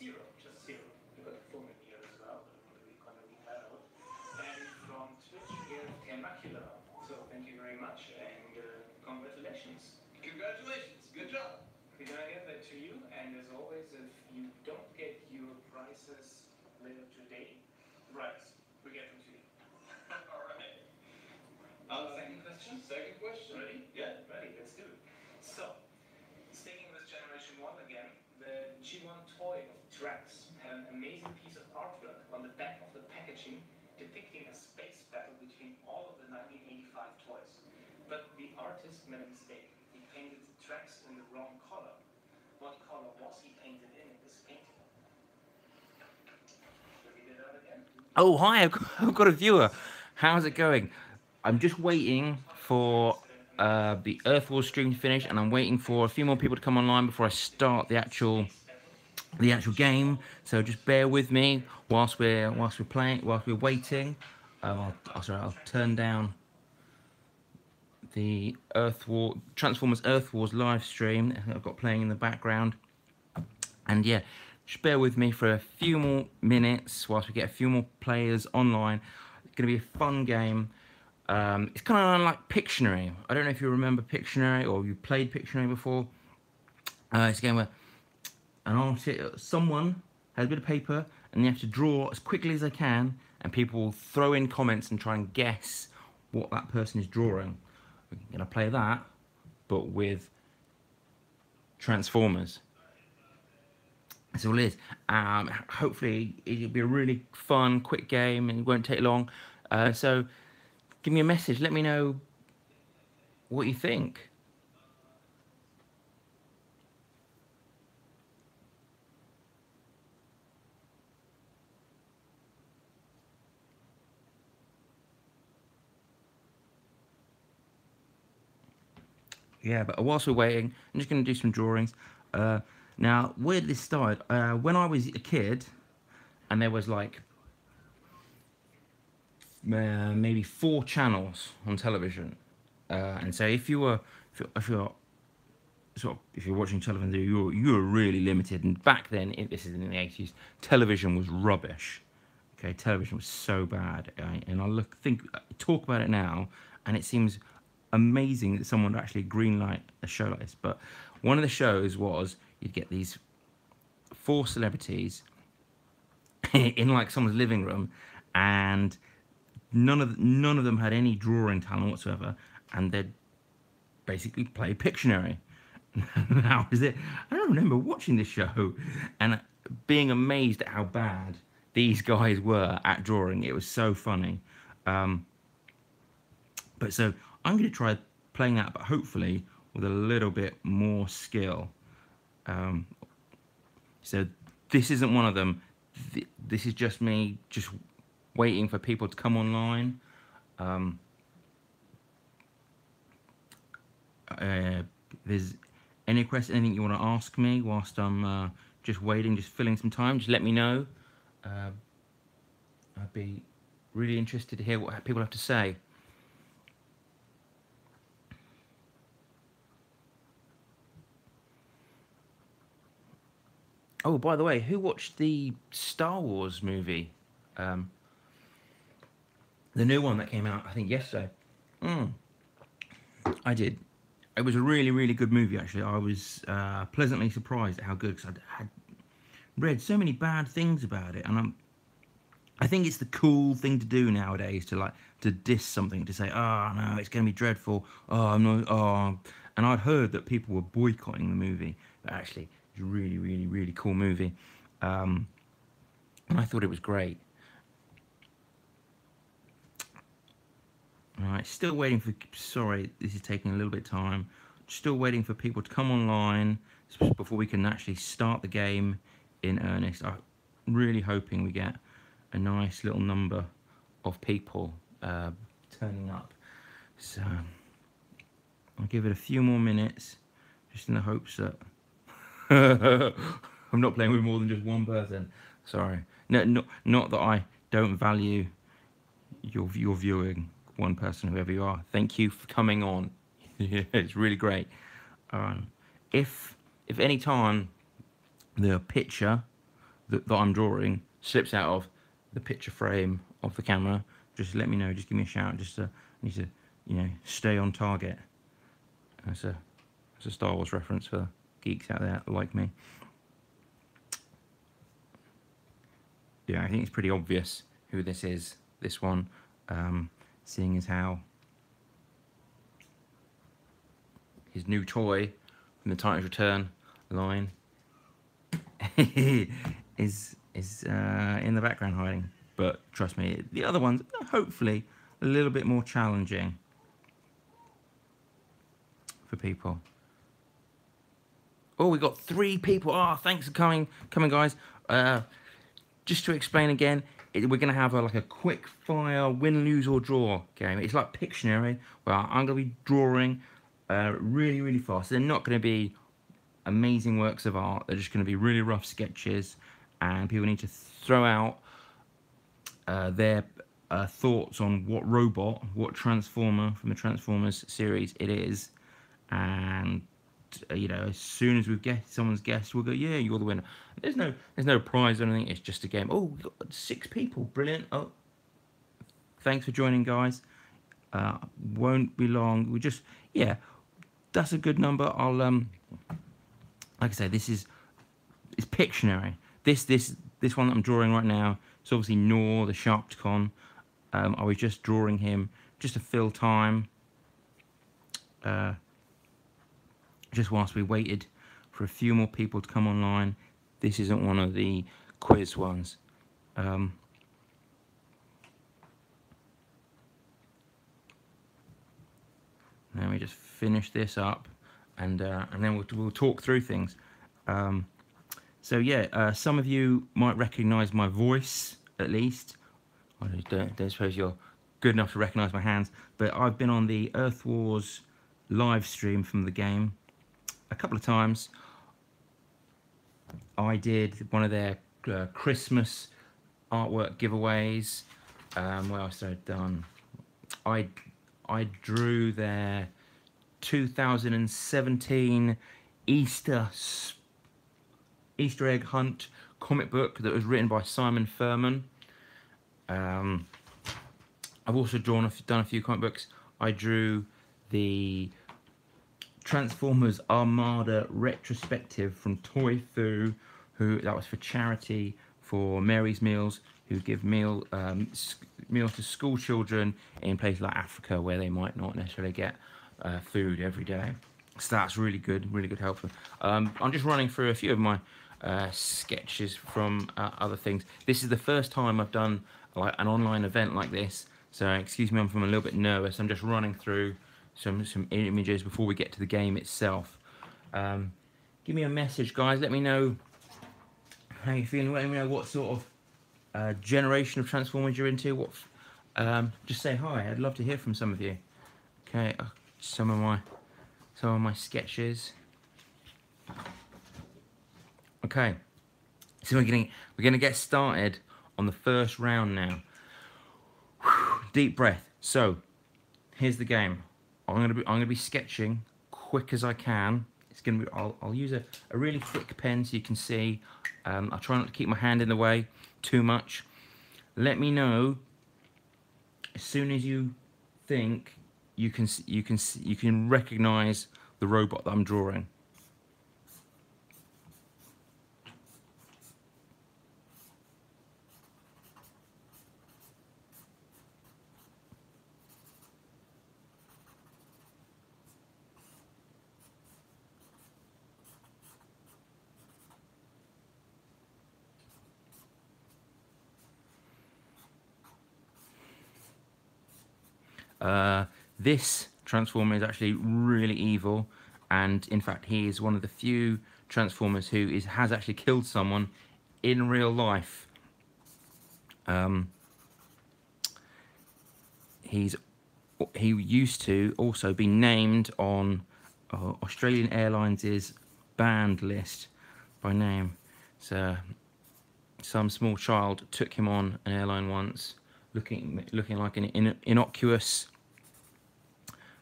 zero, just zero. You got the full name here as well, but I'm gonna read that out. And from Twitch, we have Temacula. So thank you very much and congratulations. Congratulations, good job. We're gonna get that to you, and as always, if you don't get your prizes later today, right, we get them to you. All right. Second question? Second question. Ready? Yeah. Ready, let's do it. So, sticking with Generation 1 again, the G1 toy of Drax had an amazing piece of artwork on the back of the packaging depicting a space battle between all of the 1985 toys. But the artist made a mistake. He painted Drax in the wrong color. What color was he painted in this painting? Should we read it out again? Oh, hi, I've got a viewer. How's it going? I'm just waiting for the Earth Wars stream to finish, and I'm waiting for a few more people to come online before I start the actual game. So just bear with me whilst we're waiting. I'll turn down the Transformers Earth Wars live stream I've got playing in the background, and yeah, just bear with me for a few more minutes whilst we get a few more players online. It's going to be a fun game. It's kind of like Pictionary. I don't know if you remember Pictionary or you played Pictionary before. It's a game where someone has a bit of paper and they have to draw as quickly as they can, and people will throw in comments and try and guess what that person is drawing. We're going to play that, but with Transformers. That's all it is. Hopefully it'll be a really fun, quick game and it won't take long. So give me a message. Let me know what you think. Yeah, but whilst we're waiting, I'm just going to do some drawings. Now, where did this start? When I was a kid, and there was like maybe 4 channels on television, and so if you're watching television, you were really limited. And back then, this is in the 80s, television was rubbish. Okay, television was so bad, and I talk about it now, and it seems amazing that someone would actually greenlight a show like this. But one of the shows was you'd get these 4 celebrities in like someone's living room, and none of them had any drawing talent whatsoever, and they'd basically play Pictionary. Now, I don't remember watching this show and being amazed at how bad these guys were at drawing. It was so funny. But so I'm going to try playing that, but hopefully with a little bit more skill. So this isn't one of them. This is just me just waiting for people to come online. There's anything you want to ask me whilst I'm just waiting, just filling some time, just let me know. I'd be really interested to hear what people have to say. Oh, by the way, who watched the Star Wars movie? The new one that came out, I think, yesterday. I did. It was a really, really good movie, actually. I was pleasantly surprised at how good, because I had read so many bad things about it, and I think it's the cool thing to do nowadays to diss something, to say, oh no, it's going to be dreadful. Oh, I'm not. Oh, and I'd heard that people were boycotting the movie, but actually, it's a really, really, really cool movie, and I thought it was great. Alright, still waiting for. Sorry, this is taking a little bit of time. Still waiting for people to come online before we can actually start the game in earnest. I'm really hoping we get a nice little number of people turning up. So I'll give it a few more minutes, just in the hopes that I'm not playing with more than just one person. Sorry, no, not that I don't value your viewing. One person, whoever you are, thank you for coming on. It's really great. If any time the picture that I'm drawing slips out of the picture frame of the camera, just let me know. Just give me a shout. Just need to, you know, stay on target. That's a Star Wars reference for geeks out there like me. Yeah, I think it's pretty obvious who this is. This one, seeing as how his new toy from the Titans Return line is in the background hiding. But trust me, the other ones are hopefully a little bit more challenging for people. Oh, we got 3 people. Oh, thanks for coming guys. Just to explain again, we're going to have like a quick fire win, lose or draw game. It's like Pictionary, where I'm going to be drawing really fast. They're not going to be amazing works of art. They're just going to be really rough sketches, and people need to throw out their thoughts on what robot, what transformer from the Transformers series it is, and you know, as soon as we've guessed, someone's guessed, we'll go, yeah, you're the winner. There's no prize or anything. It's just a game. Oh, we've got 6 people. Brilliant. Oh, thanks for joining, guys. Won't be long. We just, yeah, that's a good number. I'll like I say, it's Pictionary. This one that I'm drawing right now. It's obviously Nor the Sharkticon. I was just drawing him just to fill time. Just whilst we waited for a few more people to come online. This isn't one of the quiz ones. Let me just finish this up, and then we'll talk through things. So yeah, some of you might recognise my voice at least. I don't suppose you're good enough to recognise my hands, but I've been on the Earth Wars live stream from the game a couple of times. I did one of their Christmas artwork giveaways. What else have I done? I drew their 2017 Easter egg hunt comic book that was written by Simon Furman. I've also done a few comic books. I drew the Transformers Armada retrospective from Toy Foo, that was for charity for Mary's Meals, who give meals to school children in places like Africa where they might not necessarily get food every day. So that's really good help. I'm just running through a few of my sketches from other things. This is the first time I've done like an online event like this, so excuse me, I'm a little bit nervous. I'm just running through some images before we get to the game itself. Give me a message, guys. Let me know how you're feeling. Let me know what sort of generation of Transformers you're into. Just say hi. I'd love to hear from some of you. Okay, some of my sketches. Okay, so we're gonna get started on the first round now. Whew, deep breath. So here's the game. I'm gonna be sketching quick as I can. It's gonna be. I'll use a really thick pen so you can see. I'll try not to keep my hand in the way too much. Let me know as soon as you think you can recognize the robot that I'm drawing. This Transformer is actually really evil, and in fact he is one of the few Transformers who has actually killed someone in real life. He used to also be named on Australian Airlines' banned list by name. So some small child took him on an airline once, looking like an innocuous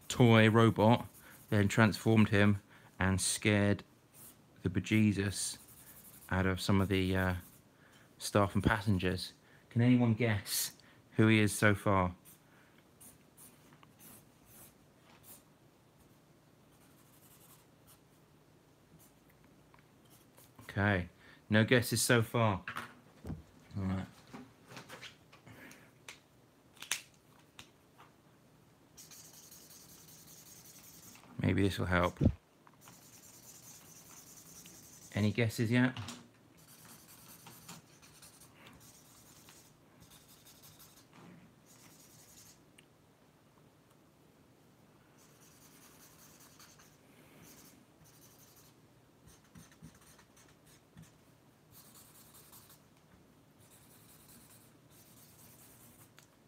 toy robot, then transformed him and scared the bejesus out of some of the staff and passengers. Can anyone guess who he is so far? Okay, no guesses so far. All right. Maybe this will help. Any guesses yet?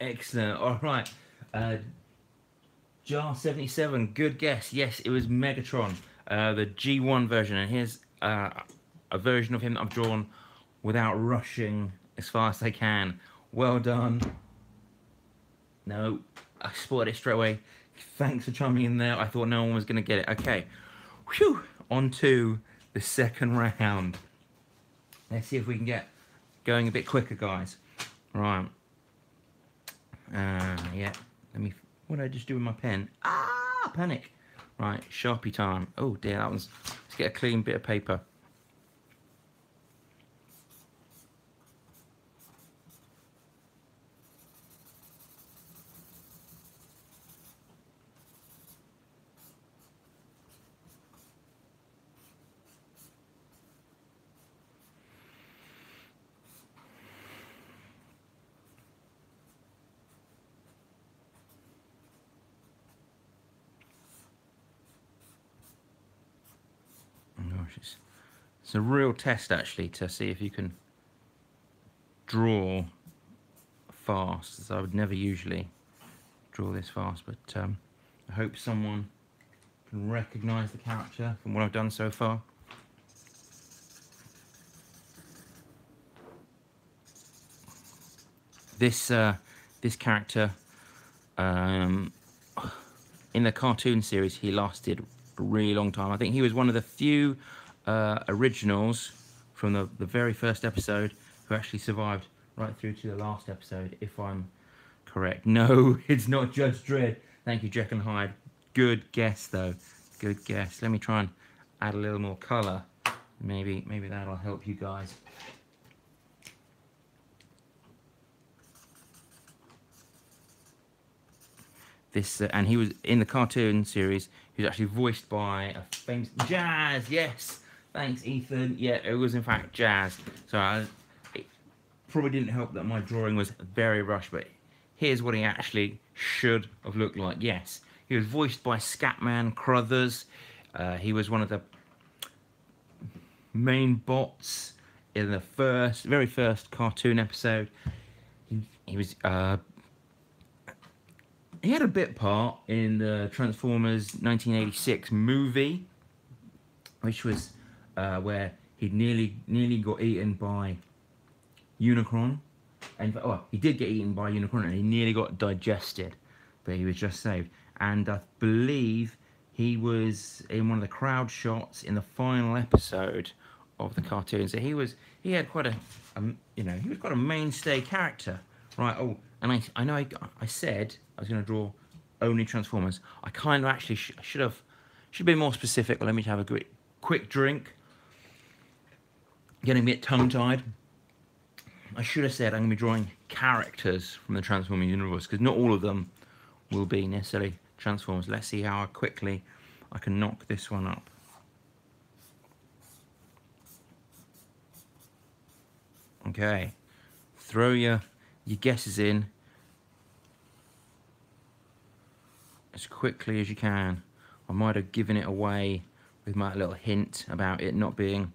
Excellent. All right. Jar 77. Good guess. Yes, it was Megatron, the G1 version. And here's a version of him that I've drawn without rushing as fast as I can. Well done. No, I spotted it straight away. Thanks for chiming in there. I thought no one was going to get it. Okay. Whew. On to the second round. Let's see if we can get going a bit quicker, guys. Right. Yeah. What did I just do with my pen? Ah, panic. Right, Sharpie time. Oh dear, that one's. Let's get a clean bit of paper. It's a real test actually to see if you can draw fast, as I would never usually draw this fast, but I hope someone can recognise the character from what I've done so far. This character in the cartoon series, he lasted a really long time. I think he was one of the few originals from the very first episode who actually survived right through to the last episode, if I'm correct. No, it's not Judge Dredd. Thank you, Jekyll and Hyde. Good guess, though. Good guess. Let me try and add a little more colour. Maybe that'll help you guys. And he was in the cartoon series. He was actually voiced by a famous Jazz. Yes, thanks, Ethan. Yeah, it was in fact Jazz. So it probably didn't help that my drawing was very rushed, but here's what he actually should have looked like. Yes, he was voiced by Scatman Crothers. He was one of the main bots in the very first cartoon episode. He was. He had a bit part in the Transformers 1986 movie, which was where he nearly got eaten by Unicron. And he did get eaten by Unicron, and he nearly got digested, but he was just saved. And I believe he was in one of the crowd shots in the final episode of the cartoon. So he had quite a he was quite a mainstay character, right? Oh, and I know I said I was going to draw only Transformers. I kind of actually should be more specific. Let me have a quick drink. Getting a bit tongue-tied. I should have said I'm going to be drawing characters from the Transformers universe, because not all of them will be necessarily Transformers. Let's see how quickly I can knock this one up. Okay, throw your guesses in as quickly as you can. I might have given it away with my little hint about it not being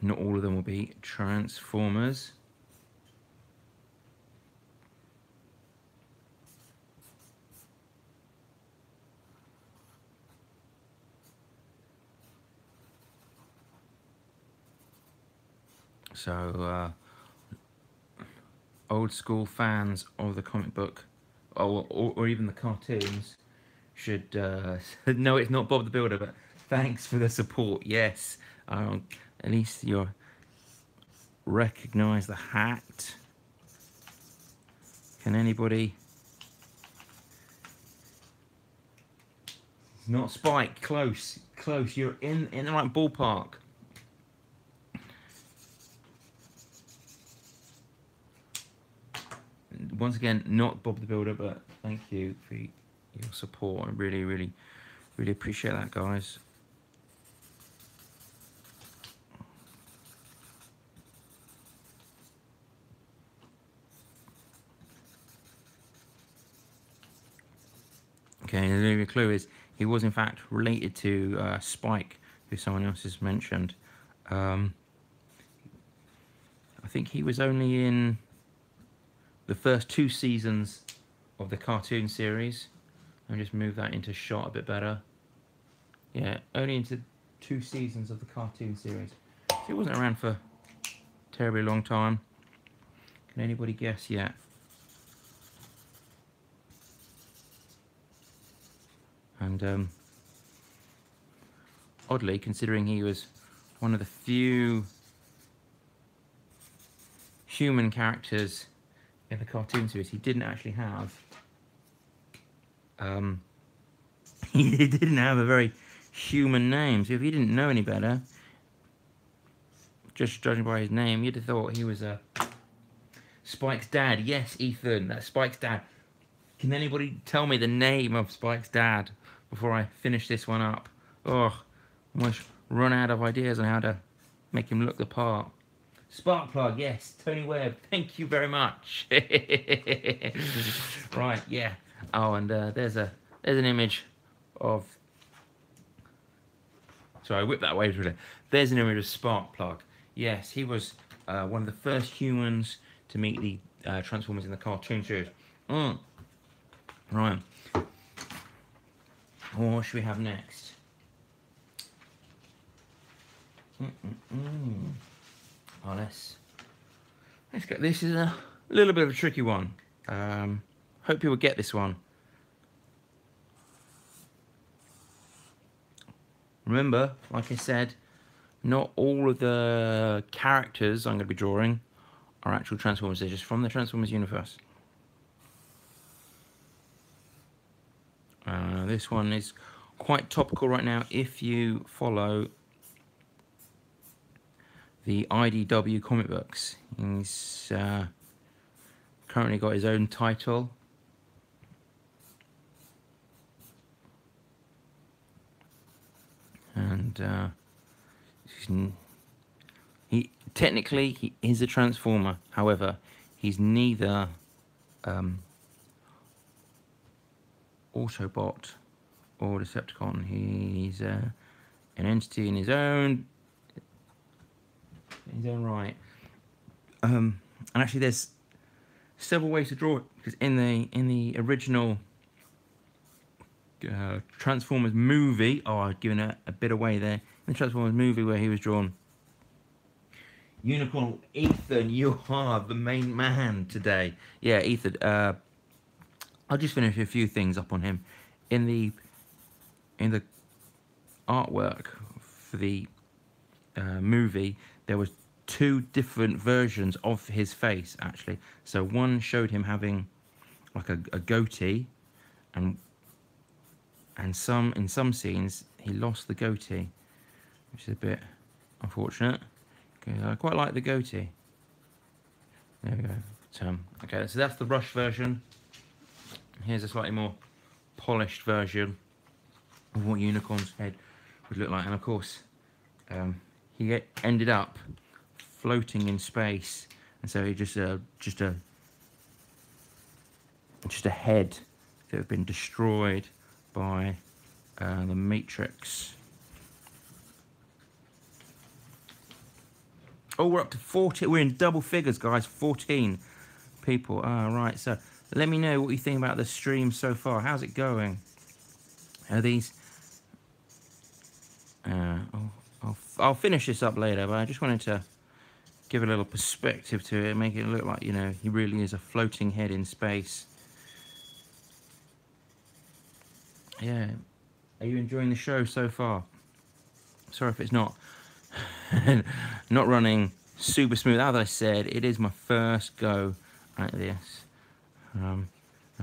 not all of them will be Transformers. So old school fans of the comic book or even the cartoons should know it's not Bob the Builder, but Thanks for the support. Yes, at least you recognise the hat. Can anybody? Not Spike. Close, close. You're in the right ballpark. Once again, not Bob the Builder, but thank you for your support. I really, really, really appreciate that, guys. Okay, the clue is he was in fact related to Spike, who someone else has mentioned. I think he was only in the first 2 seasons of the cartoon series. I'll just move that into shot a bit better. Yeah, only into 2 seasons of the cartoon series. So he wasn't around for a terribly long time. Can anybody guess yet? And oddly, considering he was one of the few human characters in the cartoon series, he didn't actually have he didn't have a very human name. So if you didn't know any better, just judging by his name, you'd have thought he was Spike's dad. Yes, Ethan, that's Spike's dad. Can anybody tell me the name of Spike's dad before I finish this one up? Oh, I almost run out of ideas on how to make him look the part. Sparkplug, yes, Tony Webb, thank you very much. Right, yeah. Oh, and there's an image of. Sorry, I whipped that away really. There's an image of Sparkplug. Yes, he was one of the first humans to meet the Transformers in the cartoon series. Right. What should we have next? Oh, let's go. This is a little bit of a tricky one. Hope people get this one. Remember, like I said, not all of the characters I'm going to be drawing are actual Transformers. They're just from the Transformers universe. This one is quite topical right now if you follow the IDW comic books. He's currently got his own title. And he is a Transformer. However, he's neither Autobot or Decepticon. He's an entity in his own right. And actually, there's several ways to draw it, because in the original Transformers movie, I've given a bit away there. In the Transformers movie where he was drawn, Unicorn, Ethan, you are the main man today. Yeah, Ethan. I'll just finish a few things up on him. In the artwork for the movie, there was 2 different versions of his face actually. So one showed him having like a goatee, and in some scenes he lost the goatee, which is a bit unfortunate. Okay, I quite like the goatee. There we go. Okay, so that's the Rush version. Here's a slightly more polished version of what Unicorn's head would look like, and of course he ended up floating in space, and so he just a head that had been destroyed by the Matrix. Oh, we're up to 40. We're in double figures, guys. 14 people. Right. So let me know what you think about the stream so far. How's it going? Are these? I'll finish this up later, but I just wanted to give a little perspective to it, make it look like, you know, he really is a floating head in space. Yeah. Are you enjoying the show so far? Sorry if it's not not running super smooth. As I said, it is my first go at this. I'm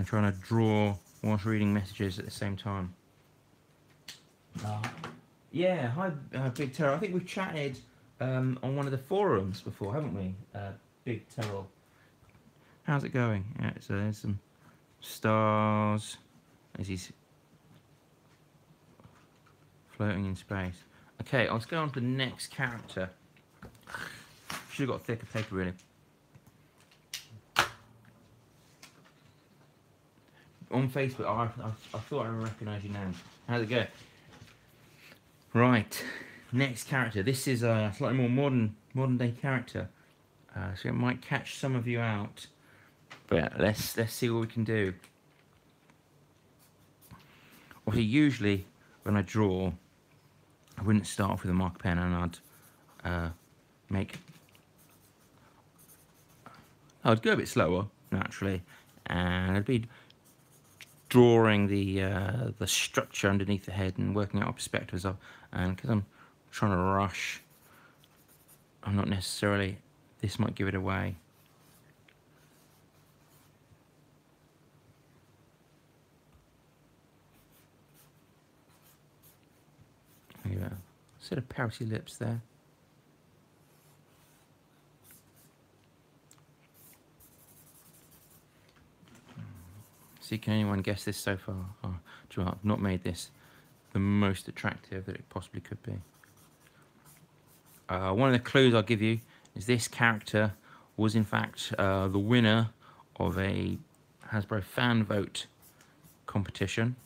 trying to draw whilst reading messages at the same time. Yeah, hi Big Terror. I think we've chatted on one of the forums before, haven't we? Big Terror. How's it going? Yeah, so there's some stars as he's floating in space. Okay, let's go on to the next character. Should have got thicker paper, really. On Facebook, I thought I recognised your name. How's it go? Right, next character. This is a slightly more modern day character, so it might catch some of you out. But let's see what we can do. Obviously, usually when I draw, I wouldn't start off with a marker pen, and I'd go a bit slower naturally, and I'd be drawing the structure underneath the head and working out perspectives up. And because I'm trying to rush, I'm not necessarily. This might give it away. There you go. Set of pouty lips there. See, can anyone guess this so far? Oh, do you know what? I've not made this the most attractive that it possibly could be. One of the clues I'll give you is this character was in fact the winner of a Hasbro fan vote competition.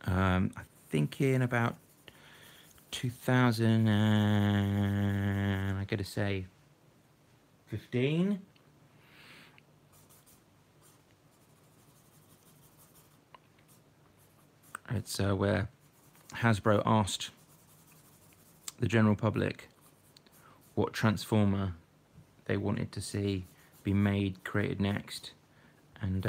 I think in about 2000 and I gotta say 15. It's where Hasbro asked the general public what Transformer they wanted to see be made, created next, and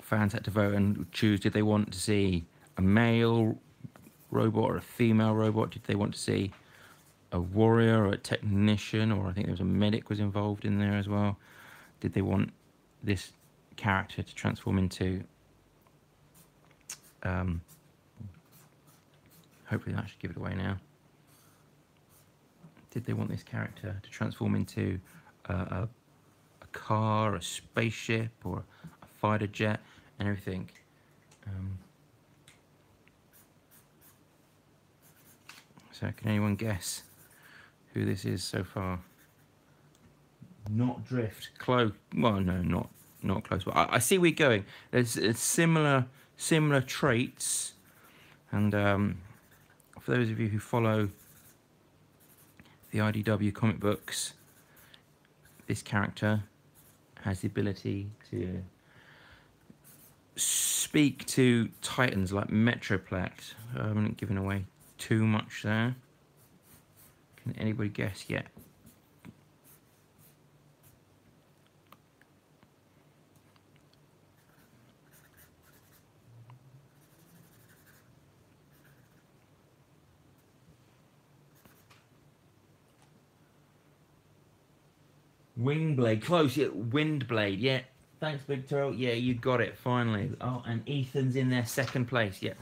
fans had to vote and choose, did they want to see a male robot or a female robot? Did they want to see a warrior or a technician, or I think there was a medic was involved in there as well? Did they want this character to transform into hopefully that should give it away now. Did they want this character to transform into a car, a spaceship, or a fighter jet, and everything? So can anyone guess who this is so far? Not Drift. Close. Well, no, not close. But I see where you're going. There's similar traits, and for those of you who follow the IDW comic books, this character has the ability to speak to titans like Metroplex. I haven't given away too much there. Can anybody guess yet? Wingblade, close, yeah, Windblade, yeah. Thanks, Big Turtle. Yeah, you got it, finally. Oh, and Ethan's in there, second place, yeah.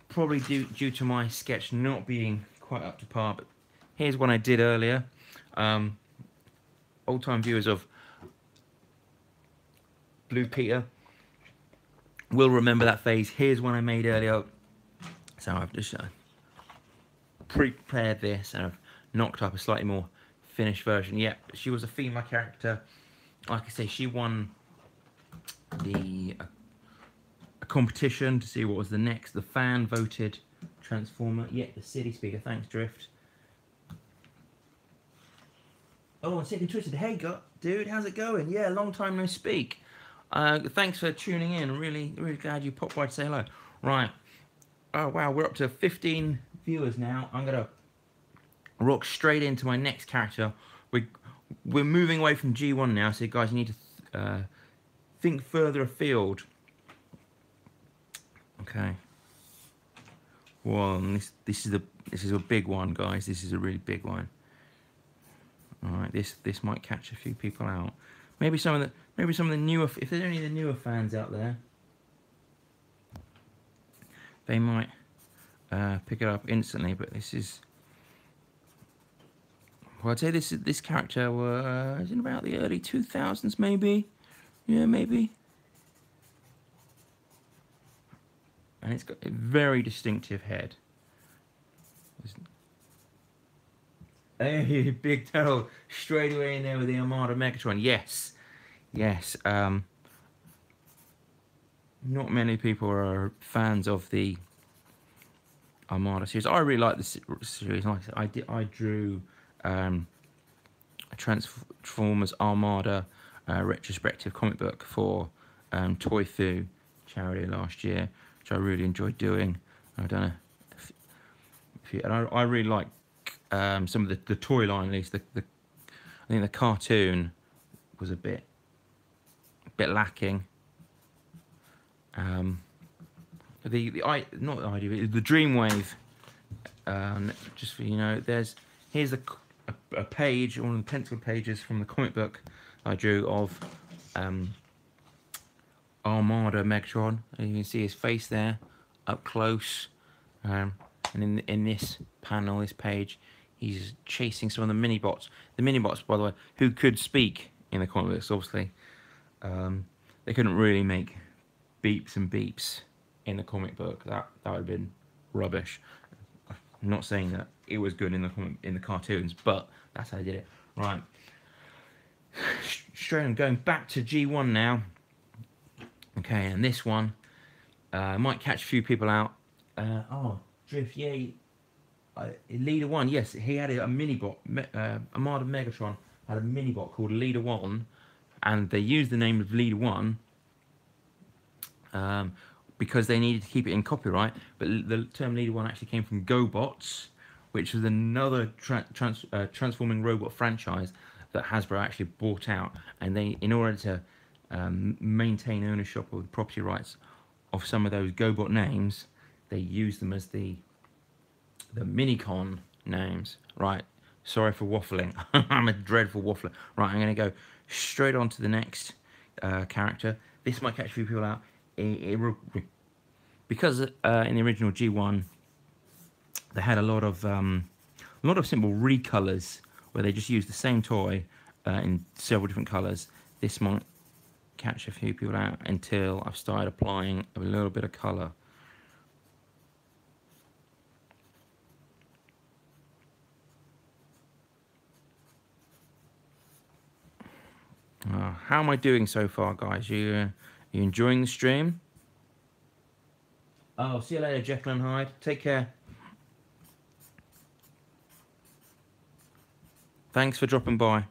Probably due to my sketch not being quite up to par, but here's one I did earlier. Old-time viewers of Blue Peter will remember that phase. Here's one I made earlier. So I've just prepared this, and I've knocked up a slightly more finished version. Yeah, she was a female character. Like I say, she won a competition to see what was the next. The fan voted Transformer. Yeah, the city speaker. Thanks, Drift. Oh, and Second Twisted. Hey, dude, how's it going? Yeah, long time no speak. Thanks for tuning in. Really glad you popped by to say hello. Right. Oh, wow, we're up to 15 viewers now. I'm going to rock straight into my next character. We're moving away from G1 now, so guys, you need to think further afield. Okay. One. This is a big one, guys. This is a really big one. All right. This might catch a few people out. Maybe some of the newer. If there's any of the newer fans out there, they might pick it up instantly. But this is. Well, I'd say this character was in about the early 2000s, maybe. Yeah, maybe. And it's got a very distinctive head. Hey, Big Terrell, straight away in there with the Armada Megatron. Yes, yes. Not many people are fans of the Armada series. I really like this series. Like I said, I drew a Transformers Armada retrospective comic book for Toy Fu charity last year, which I really enjoyed doing. I've done a few, and I really like some of the toy line. At least I think the cartoon was a bit lacking. Not the idea, the Dreamwave. Just for here's a page, one of the pencil pages from the comic book I drew of Armada Megatron. And you can see his face there up close. And in this panel, this page, he's chasing some of the mini-bots. The mini-bots, by the way, who could speak in the comic books, obviously. They couldn't really make beeps and beeps in the comic book. That would have been rubbish. I'm not saying that it was good in the cartoons, but that's how they did it. Right. Straight on, going back to G1 now. Okay, and this one might catch a few people out. Drift, yeah. Leader 1, yes, he had a mini-bot. Armada Megatron had a mini-bot called Leader 1, and they used the name of Leader 1 because they needed to keep it in copyright. But the term Leader 1 actually came from GoBots, which was another transforming robot franchise that Hasbro actually bought out, and they, in order to maintain ownership of the property rights of some of those GoBot names, they used them as the Minicon names. Right, sorry for waffling. I'm a dreadful waffler. Right, I'm going to go straight on to the next character. This might catch a few people out. Because in the original G1, they had a lot of simple recolors where they just used the same toy in several different colors. This might catch a few people out until I've started applying a little bit of color. How am I doing so far, guys? You enjoying the stream? Oh, see you later, Jekyll and Hyde. Take care. Thanks for dropping by.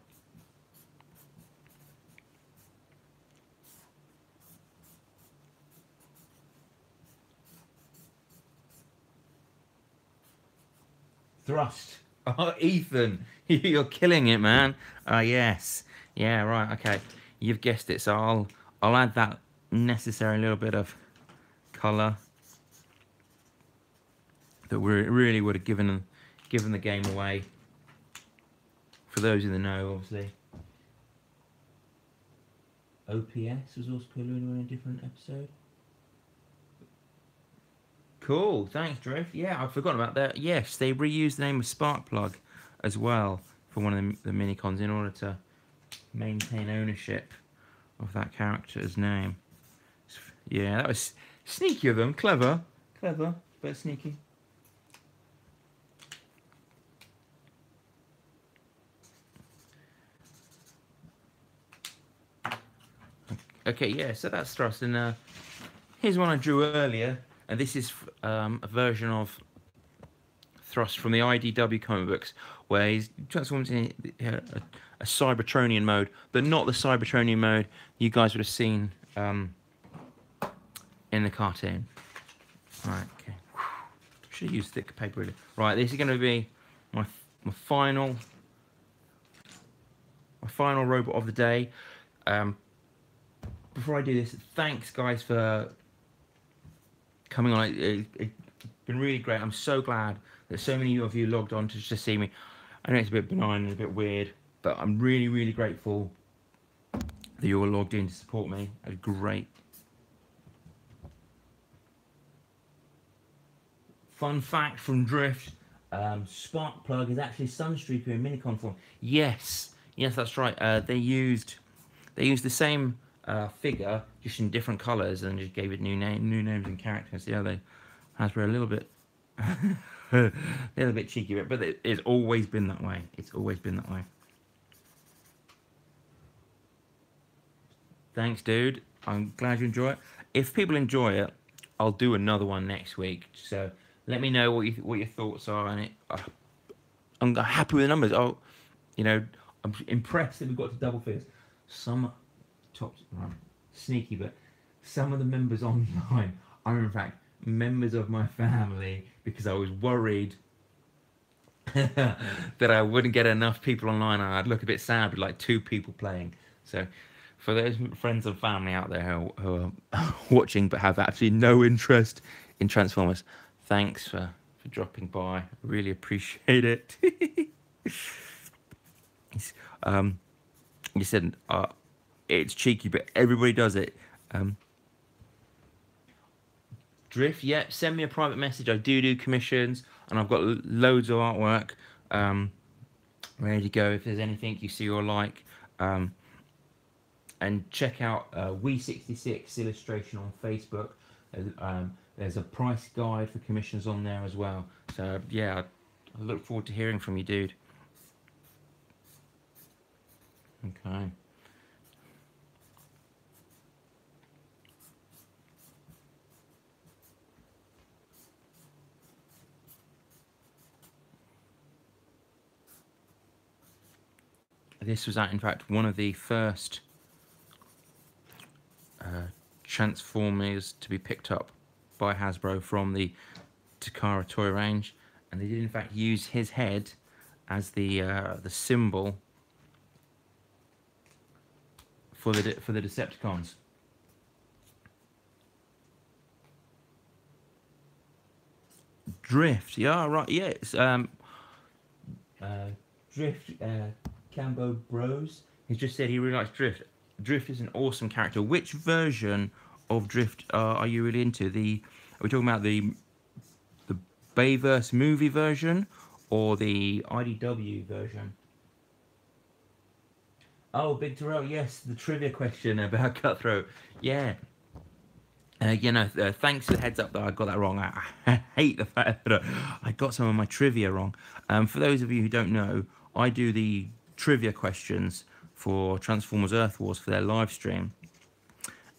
Thrust. Oh, Ethan, you're killing it, man. Yes. Yeah, right, okay. You've guessed it, so I'll add that necessary little bit of colour that really would have given the game away. For those in the know, obviously. OPS was also called in a different episode. Cool, thanks, Drift. Yeah, I've forgotten about that. Yes, they reused the name of Sparkplug as well for one of the Minicons in order to maintain ownership of that character's name. Yeah, that was sneaky of them. Clever, but sneaky. Okay, yeah, so that's Thrust, and here's one I drew earlier, and this is a version of Thrust from the IDW comic books, where he's transformed into a Cybertronian mode, but not the Cybertronian mode you guys would have seen in the cartoon. Right, okay. Should have used thick paper, really. Right, this is going to be my final robot of the day. before I do this, thanks guys for coming on. It's been really great. I'm so glad that so many of you logged on to just see me. I know it's a bit benign and a bit weird, but I'm really, really grateful that you all logged in to support me. It was great. Fun fact from Drift, Sparkplug is actually Sunstreaker in Minicon form. Yes, that's right. They used the same figure, just in different colours, and just gave it new names and characters. Yeah, Hasbro a little bit, a little bit cheeky, but it's always been that way. It's always been that way. Thanks, dude. I'm glad you enjoy it. If people enjoy it, I'll do another one next week. So let me know what your thoughts are on it. I'm happy with the numbers. Oh, you know, I'm impressed that we've got to double figures. Some sneaky, but some of the members online are in fact members of my family, because I was worried that I wouldn't get enough people online and I'd look a bit sad with like 2 people playing. So for those friends and family out there who are watching but have absolutely no interest in Transformers, thanks for dropping by. Really appreciate it. You said it's cheeky, but everybody does it. Drift, yeah, send me a private message. I do commissions, and I've got loads of artwork ready to go if there's anything you see or like. And check out We66 Illustration on Facebook. There's a price guide for commissions on there as well. So yeah, I look forward to hearing from you, dude. Okay. This was, in fact, one of the first Transformers to be picked up by Hasbro from the Takara toy range, and they did in fact use his head as the symbol for the Decepticons. Drift, yeah, right, yeah, it's Drift, Cambo Bros. He's just said he really likes Drift. Drift is an awesome character. Which version of Drift are you really into? Are we talking about the Bayverse movie version or the IDW version? Oh, Big Terrell, yes, the trivia question about Cutthroat. Yeah. Thanks for the heads up that I got that wrong. I hate the fact that I got some of my trivia wrong. For those of you who don't know, I do the trivia questions for Transformers Earth Wars for their live stream.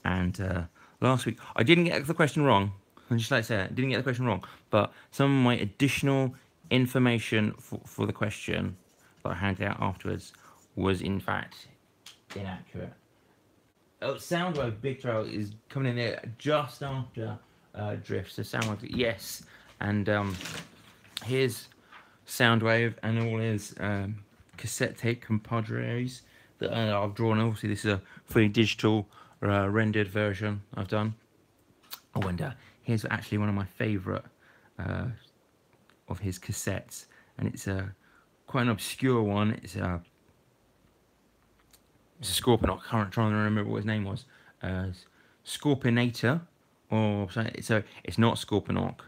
And last week, I didn't get the question wrong. I'd just like to say that, I didn't get the question wrong. But some of my additional information for the question that I handed out afterwards was in fact inaccurate. Oh, Soundwave Big Trail is coming in there just after Drift. So Soundwave, yes. And here's Soundwave and all his cassette tape compadres that I've drawn. Obviously, this is a fully digital rendered version I've done. Oh, and here's actually one of my favourite of his cassettes, and it's quite an obscure one. It's a Scorpion. I can't try and remember what his name was. Scorpionator, or so it's not Scorponok,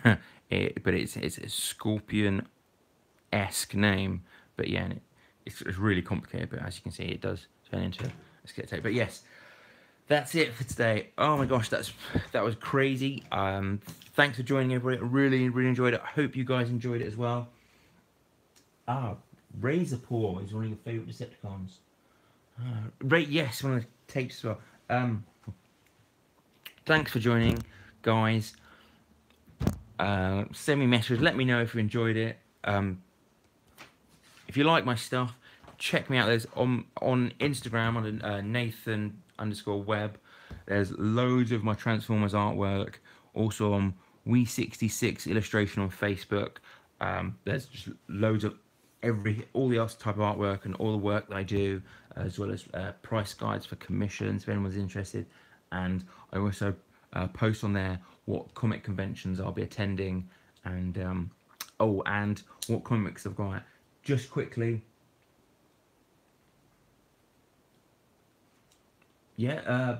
but it's a Scorpion-esque name. But yeah, it's really complicated. But as you can see, it does turn into a sketch tape. But yes, that's it for today. Oh my gosh, that was crazy. Thanks for joining, everybody. I really enjoyed it. I hope you guys enjoyed it as well. Razorpaw is one of your favourite Decepticons. Yes, one of the tapes as well. Thanks for joining, guys. Send me a message. Let me know if you enjoyed it. If you like my stuff, check me out. There's on Instagram on Nathan_Webb. There's loads of my Transformers artwork. Also on We66 Illustration on Facebook. There's just loads of all the other type of artwork and all the work that I do, as well as price guides for commissions if anyone's interested. And I also post on there what comic conventions I'll be attending, and and what comics I've got. Just quickly, yeah,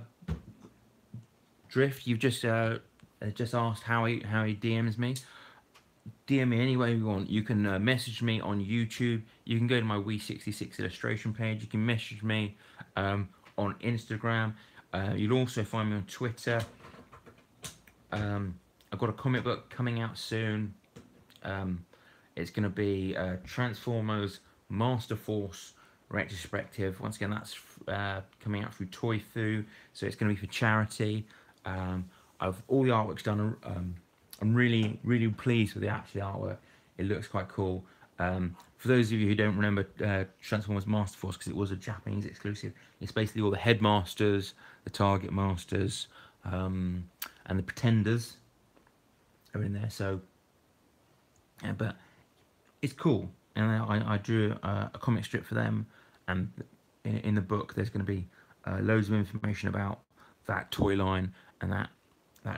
Drift, you've just asked how he DMs me. DM me any way you want. You can message me on YouTube. You can go to my We66 illustration page. You can message me on Instagram. You'll also find me on Twitter. I've got a comic book coming out soon. It's going to be Transformers Master Force retrospective. Once again, that's coming out through Toy Foo, so it's going to be for charity. I've all the artwork's done. I'm really pleased with the actual artwork. It looks quite cool. For those of you who don't remember Transformers Master Force, because it was a Japanese exclusive, it's basically all the Headmasters, the Target Masters, and the Pretenders are in there. So, yeah, but it's cool. And I drew a comic strip for them, and in the book there's going to be loads of information about that toy line and that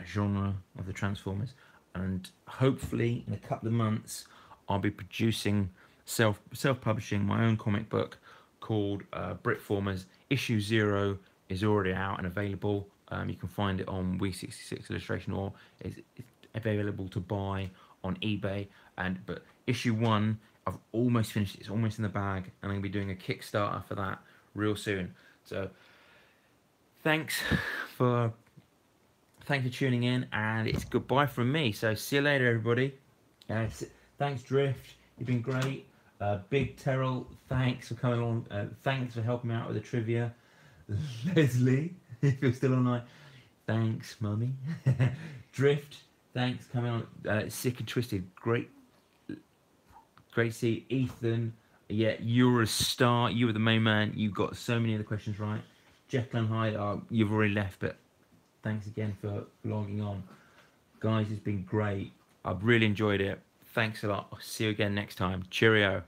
genre of the Transformers. And hopefully in a couple of months I'll be producing self-publishing my own comic book called Britformers. Issue 0 is already out and available. You can find it on We66 Illustration, or it's available to buy on eBay. But issue 1 I've almost finished. It's almost in the bag, and I'm going to be doing a Kickstarter for that real soon. So thanks for tuning in, and it's goodbye from me. So see you later, everybody. Thanks, Drift. You've been great. Big Terrell, thanks for coming on. Thanks for helping me out with the trivia. Leslie, if you're still online, thanks, mummy. Drift, thanks for coming on. Sick and Twisted, great to see. Ethan, yeah, you're a star. You were the main man. You got so many of the questions right. Jekyll and Hyde, you've already left, but thanks again for logging on. Guys, it's been great. I've really enjoyed it. Thanks a lot. I'll see you again next time. Cheerio.